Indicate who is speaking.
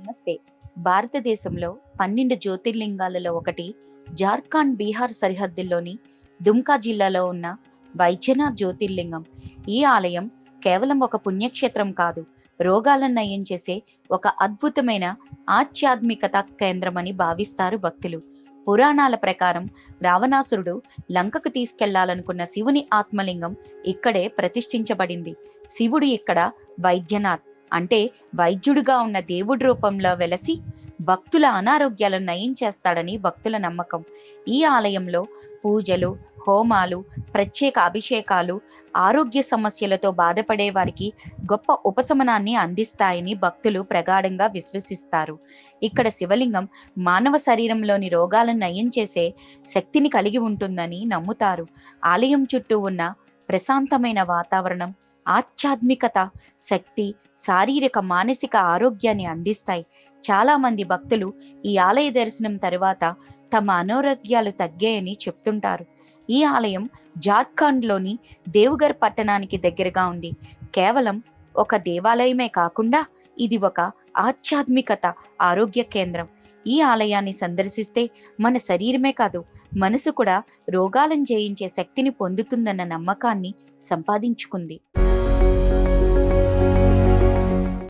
Speaker 1: నమస్తే. భారతదేశంలో 12 జ్యోతిర్లింగాలలో ఒకటి జార్ఖండ్, బీహార్ సరిహద్దుల్లోని దుమ్కా జిల్లాలో ఉన్న వైద్యనాథ్ జ్యోతిర్లింగం. ఈ ఆలయం కేవలం ఒక పుణ్యక్షేత్రం కాదు, రోగాలను నయం చేసే ఒక అద్భుతమైన ఆధ్యాత్మికత కేంద్రమని భావిస్తారు భక్తులు. పురాణాల ప్రకారం రావణాసురుడు లంకకు తీసుకెళ్లాలనుకున్న శివుని ఆత్మలింగం ఇక్కడే ప్రతిష్ఠించబడింది. శివుడు ఇక్కడ వైద్యనాథ్ అంటే వైద్యుడిగా ఉన్న దేవుడి రూపంలో వెలసి భక్తుల అనారోగ్యాలను నయం చేస్తాడని భక్తుల నమ్మకం. ఈ ఆలయంలో పూజలు, హోమాలు, ప్రత్యేక అభిషేకాలు ఆరోగ్య సమస్యలతో బాధపడే వారికి గొప్ప ఉపశమనాన్ని అందిస్తాయని భక్తులు ప్రగాఢంగా విశ్వసిస్తారు. ఇక్కడ శివలింగం మానవ శరీరంలోని రోగాలను నయం చేసే శక్తిని కలిగి ఉంటుందని నమ్ముతారు. ఆలయం చుట్టూ ఉన్న ప్రశాంతమైన వాతావరణం, ఆధ్యాత్మికత, శక్తి శారీరక, మానసిక ఆరోగ్యాన్ని అందిస్తాయి. చాలా మంది భక్తులు ఈ ఆలయ దర్శనం తర్వాత తమ అనారోగ్యాలు తగ్గాయని చెప్తుంటారు. ఈ ఆలయం జార్ఖండ్లోని దేవఘర్ పట్టణానికి దగ్గరగా ఉంది. కేవలం ఒక దేవాలయమే కాకుండా ఇది ఒక ఆధ్యాత్మికత, ఆరోగ్య కేంద్రం. ఈ ఆలయాన్ని సందర్శిస్తే మన శరీరమే కాదు, మనసు కూడా రోగాలను జయించే శక్తిని పొందుతుందన్న నమ్మకాన్ని సంపాదించుకుంది.